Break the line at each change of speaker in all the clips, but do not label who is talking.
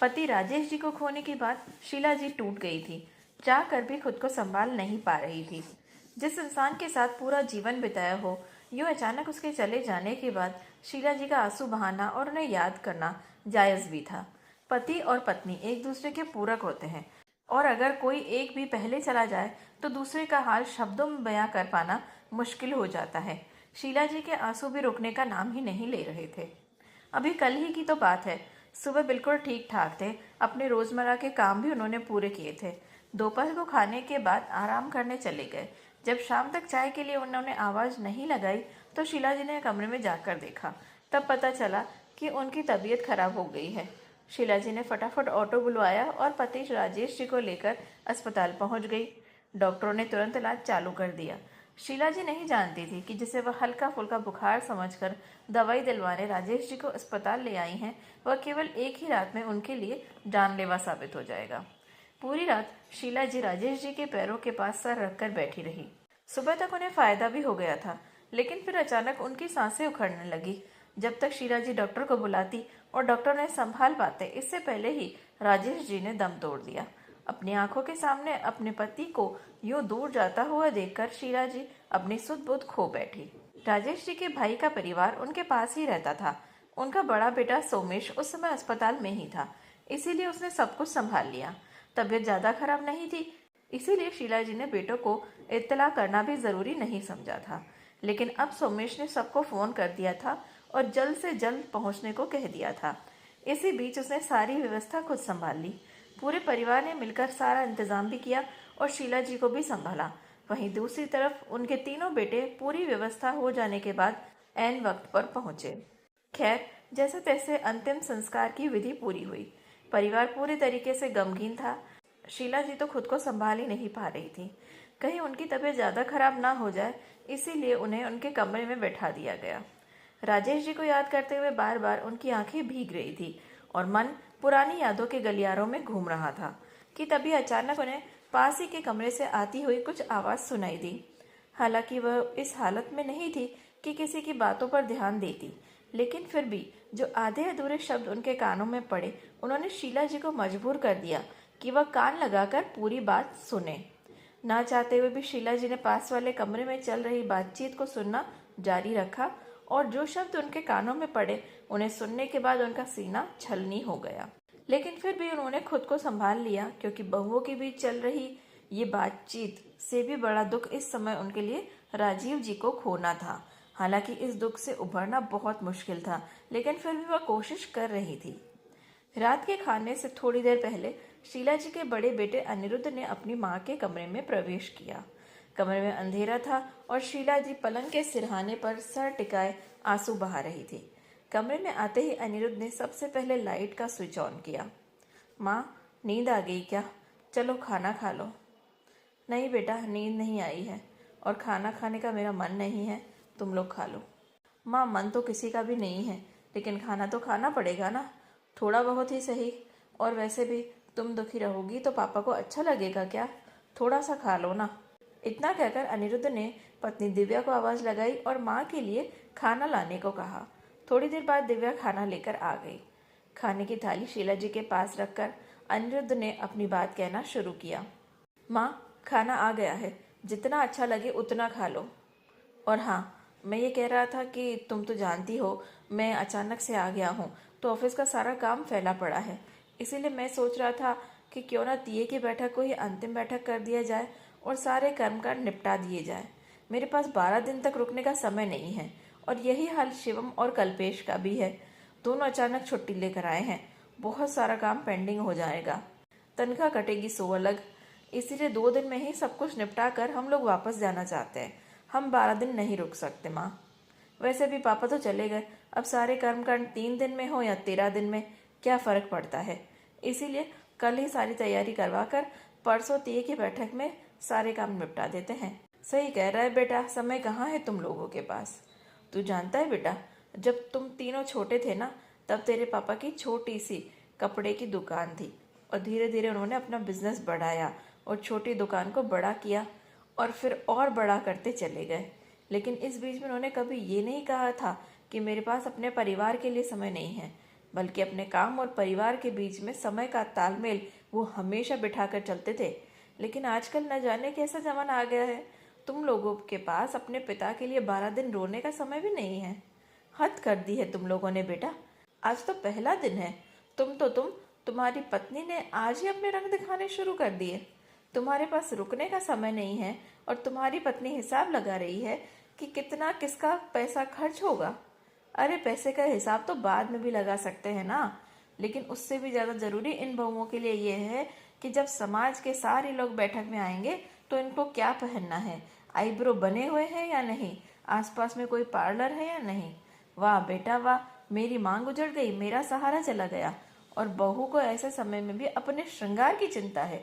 पति राजेश जी को खोने के बाद शीला जी टूट गई थी। चाह कर भी खुद को संभाल नहीं पा रही थी। जिस इंसान के साथ पूरा जीवन बिताया हो, यूं अचानक उसके चले जाने के बाद शीला जी का आंसू बहाना और उन्हें याद करना जायज भी था। पति और पत्नी एक दूसरे के पूरक होते हैं और अगर कोई एक भी पहले चला जाए तो दूसरे का हाल शब्दों में बयां कर पाना मुश्किल हो जाता है। शीला जी के आंसू भी रुकने का नाम ही नहीं ले रहे थे। अभी कल ही की तो बात है। सुबह बिल्कुल ठीक ठाक थे। अपने रोजमर्रा के काम भी उन्होंने पूरे किए थे। दोपहर को खाने के बाद आराम करने चले गए। जब शाम तक चाय के लिए उन्होंने आवाज नहीं लगाई तो शीला जी ने कमरे में जाकर देखा। तब पता चला कि उनकी तबीयत खराब हो गई है। शीला जी ने फटाफट ऑटो बुलवाया और पति राजेश जी को लेकर अस्पताल पहुंच गई। डॉक्टरों ने तुरंत इलाज चालू कर दिया। शीला जी नहीं जानती थी कि जिसे वह हल्का फुल्का बुखार समझकर दवाई दिलवाने राजेश जी को अस्पताल ले आई हैं, वह केवल एक ही रात में उनके लिए जानलेवा साबित हो जाएगा। पूरी रात शीला जी राजेश जी के पैरों के पास सर रखकर बैठी रही। सुबह तक उन्हें फायदा भी हो गया था, लेकिन फिर अचानक उनकी सांसें उखड़ने लगी। जब तक शीला जी डॉक्टर को बुलाती और डॉक्टर ने संभाल पाते, इससे पहले ही राजेश जी ने दम तोड़ दिया। अपनी आंखों के सामने अपने पति को यूं दूर जाता हुआ देखकर शीला जी अपनी सुध बुध खो बैठी। राजेश जी के भाई का परिवार उनके पास ही रहता था। उनका बड़ा बेटा सोमेश उस समय अस्पताल में ही था, इसीलिए उसने सब कुछ संभाल लिया। तबीयत ज्यादा खराब नहीं थी, इसीलिए शीला जी ने बेटों को इत्तला करना भी जरूरी नहीं समझा था। लेकिन अब सोमेश ने सबको फोन कर दिया था और जल्द से जल्द पहुंचने को कह दिया था। इसी बीच उसने सारी व्यवस्था खुद संभाल ली। पूरे परिवार ने मिलकर सारा इंतजाम भी किया और शीला जी को भी संभाला। वहीं दूसरी तरफ उनके तीनों बेटे पूरी व्यवस्था हो जाने के बाद ऐन वक्त पर पहुंचे। खैर, जैसे तैसे अंतिम संस्कार की विधि पूरी हुई। परिवार पूरे तरीके से गमगीन था। शीला जी तो खुद को संभाल ही नहीं पा रही थी। कहीं उनकी तबीयत ज्यादा खराब ना हो जाए, इसीलिए उन्हें उनके कमरे में बैठा दिया गया। राजेश जी को याद करते हुए बार बार उनकी आंखें भीग रही थी और मन पुरानी यादों के गलियारों में घूम रहा था कि तभी अचानक उन्हें पास ही के कमरे से आती हुई कुछ आवाज सुनाई दी। हालांकि वह इस हालत में नहीं थी कि किसी की बातों पर ध्यान देती, लेकिन फिर भी जो आधे अधूरे शब्द उनके कानों में पड़े, उन्होंने शीला जी को मजबूर कर दिया कि वह कान लगाकर पूरी बात सुने। ना चाहते हुए भी शीला जी ने पास वाले कमरे में चल रही बातचीत को सुनना जारी रखा और जो शब्द उनके कानों में पड़े, उन्हें सुनने के बाद उनका सीना छलनी हो गया। लेकिन फिर भी उन्होंने खुद को संभाल लिया, क्योंकि बहुओं के बीच चल रही ये बातचीत से भी बड़ा दुख इस समय उनके लिए राजीव जी को खोना था। हालांकि इस दुख से उभरना बहुत मुश्किल था, लेकिन फिर भी वह कोशिश कर रही थी। रात के खाने से थोड़ी देर पहले शीला जी के बड़े बेटे अनिरुद्ध ने अपनी माँ के कमरे में प्रवेश किया। कमरे में अंधेरा था और शीला जी पलंग के सिरहाने पर सर टिकाए आंसू बहा रही थी। कमरे में आते ही अनिरुद्ध ने सबसे पहले लाइट का स्विच ऑन किया। माँ, नींद आ गई क्या? चलो खाना खा लो। नहीं बेटा, नींद नहीं आई है और खाना खाने का मेरा मन नहीं है, तुम लोग खा लो। माँ, मन तो किसी का भी नहीं है, लेकिन खाना तो खाना पड़ेगा ना, थोड़ा बहुत ही सही। और वैसे भी तुम दुखी रहोगी तो पापा को अच्छा लगेगा क्या? थोड़ा सा खा लो ना। इतना कहकर अनिरुद्ध ने पत्नी दिव्या को आवाज लगाई और माँ के लिए खाना लाने को कहा। थोड़ी देर बाद दिव्या खाना लेकर आ गई। खाने की थाली शीला जी के पास रखकर अनिरुद्ध ने अपनी बात कहना शुरू किया। माँ, खाना आ गया है, जितना अच्छा लगे उतना खा लो। और हाँ, मैं ये कह रहा था कि तुम तो जानती हो मैं अचानक से आ गया हूँ, तो ऑफिस का सारा काम फैला पड़ा है। इसीलिए मैं सोच रहा था कि क्यों ना तीये की बैठक को ही अंतिम बैठक कर दिया जाए और सारे कर्मकांड निपटा दिए जाए। मेरे पास 12 दिन तक रुकने का समय नहीं है और यही हाल शिवम और कल्पेश का भी है। दोनों अचानक छुट्टी लेकर आए हैं, बहुत सारा काम पेंडिंग हो जाएगा, तनख्वाह कटेगी सो अलग। इसीलिए 2 दिन में ही सब कुछ निपटा कर हम लोग वापस जाना चाहते हैं। हम 12 दिन नहीं रुक सकते माँ। वैसे भी पापा तो चले गए, अब सारे कर्मकांड 3 दिन में हो या 13 दिन में क्या फर्क पड़ता है। इसीलिए कल ही सारी तैयारी करवा कर परसों तीये की बैठक में सारे काम निपटा देते हैं। सही कह रहा है बेटा, समय कहाँ है तुम लोगों के पास। तू जानता है बेटा, जब तुम तीनों छोटे थे ना, तब तेरे पापा की छोटी सी कपड़े की दुकान थी और धीरे धीरे उन्होंने अपना बिजनेस बढ़ाया और छोटी दुकान को बड़ा किया और फिर और बड़ा करते चले गए। लेकिन इस बीच में उन्होंने कभी ये नहीं कहा था कि मेरे पास अपने परिवार के लिए समय नहीं है। बल्कि अपने काम और परिवार के बीच में समय का तालमेल वो हमेशा बिठाकर चलते थे। लेकिन आजकल न जाने कैसा जमाना आ गया है, तुम लोगों के पास अपने पिता के लिए 12 दिन रोने का समय भी नहीं है। हद कर दी है तुम लोगों ने बेटा। आज तो पहला दिन है। तुम्हारी पत्नी ने आज ही अपने रंग दिखाने शुरू कर दिए। तुम्हारे पास रुकने का समय नहीं है और तुम्हारी पत्नी हिसाब लगा रही है कि कितना किसका पैसा खर्च होगा। अरे पैसे का हिसाब तो बाद में भी लगा सकते हैं ना, लेकिन उससे भी ज़्यादा ज़रूरी इन बहुओं के लिए ये है कि जब समाज के सारे लोग बैठक में आएंगे तो इनको क्या पहनना है, आईब्रो बने हुए हैं या नहीं, आसपास में कोई पार्लर है या नहीं। वाह बेटा वाह, मेरी मांग उजड़ गई, मेरा सहारा चला गया। और बहू को ऐसे समय में भी अपने श्रृंगार की चिंता है।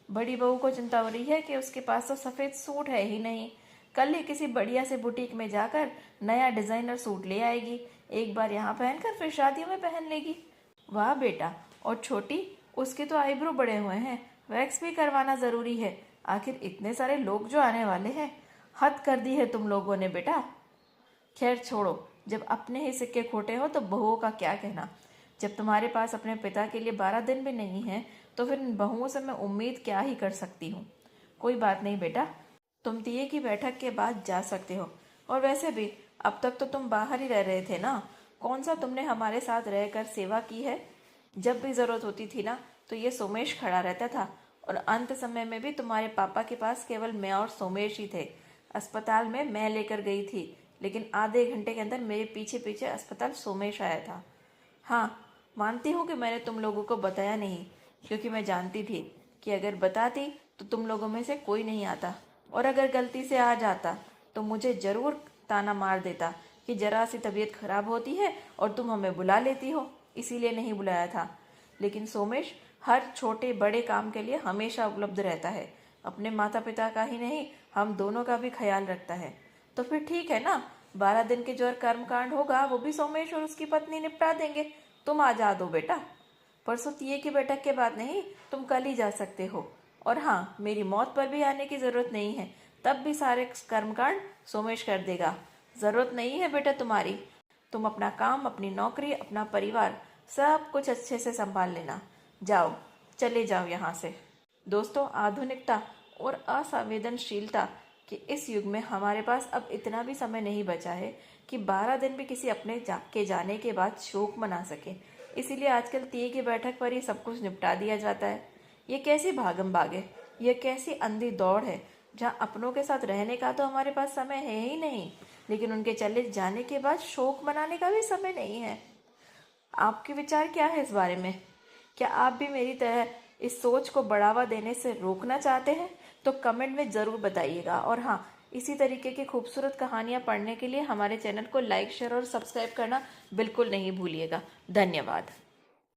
बड़ी बहू को चिंता हो रही है कि उसके पास तो सफ़ेद सूट है ही नहीं। कल ही किसी बढ़िया से बुटीक में जाकर नया डिज़ाइनर सूट ले आएगी, एक बार यहाँ पहनकर फिर शादियों में पहन लेगी। वाह बेटा। और छोटी, उसके तो आईब्रो बड़े हुए हैं, वैक्स भी करवाना ज़रूरी है। आखिर इतने सारे लोग जो आने वाले हैं। हद कर दी है तुम लोगों ने बेटा। खैर छोड़ो, जब अपने ही सिक्के खोटे हो तो बहुओं का क्या कहना। जब तुम्हारे पास अपने पिता के लिए 12 दिन भी नहीं है तो फिर इन बहुओं से मैं उम्मीद क्या ही कर सकती हूँ। कोई बात नहीं बेटा, तुम तीये की बैठक के बाद जा सकते हो। और वैसे भी अब तक तो तुम बाहर ही रह रहे थे ना, कौन सा तुमने हमारे साथ रहकर सेवा की है। जब भी ज़रूरत होती थी ना तो ये सोमेश खड़ा रहता था, और अंत समय में भी तुम्हारे पापा के पास केवल मैं और सोमेश ही थे। अस्पताल में मैं लेकर गई थी, लेकिन आधे घंटे के अंदर मेरे पीछे पीछे अस्पताल सोमेश आया था। हाँ, मानती हूँ कि मैंने तुम लोगों को बताया नहीं, क्योंकि मैं जानती थी कि अगर बताती तो तुम लोगों में से कोई नहीं आता, और अगर गलती से आ जाता तो मुझे ज़रूर ताना मार देता कि जरा सी तबीयत खराब होती है और तुम हमें बुला लेती हो, इसीलिए नहीं बुलाया था। लेकिन सोमेश हर छोटे बड़े काम के लिए हमेशा उपलब्ध रहता है। अपने माता पिता का ही नहीं, हम दोनों का भी ख्याल रखता है। तो फिर ठीक है ना, 12 दिन के जो कर्मकांड होगा वो भी सोमेश और उसकी पत्नी निपटा देंगे। तुम आ जा दो बेटा। परसों तीये की बैठक के बाद नहीं, तुम कल ही जा सकते हो। और हाँ, मेरी मौत पर भी आने की ज़रूरत नहीं है, तब भी सारे कर्मकांड सोमेश कर देगा। ज़रूरत नहीं है बेटा तुम्हारी। तुम अपना काम, अपनी नौकरी, अपना परिवार सब कुछ अच्छे से संभाल लेना। जाओ, चले जाओ यहाँ से। दोस्तों, आधुनिकता और असंवेदनशीलता के इस युग में हमारे पास अब इतना भी समय नहीं बचा है कि 12 दिन भी किसी अपने जाने के बाद शोक मना सके। इसीलिए आजकल तीये की बैठक पर ही सब कुछ निपटा दिया जाता है। ये कैसी भागम भाग है, ये कैसी अंधी दौड़ है, जहाँ अपनों के साथ रहने का तो हमारे पास समय है ही नहीं, लेकिन उनके चले जाने के बाद शोक मनाने का भी समय नहीं है। आपके विचार क्या है इस बारे में? क्या आप भी मेरी तरह इस सोच को बढ़ावा देने से रोकना चाहते हैं? तो कमेंट में ज़रूर बताइएगा। और हाँ, इसी तरीके की खूबसूरत कहानियाँ पढ़ने के लिए हमारे चैनल को लाइक, शेयर और सब्सक्राइब करना बिल्कुल नहीं भूलिएगा। धन्यवाद।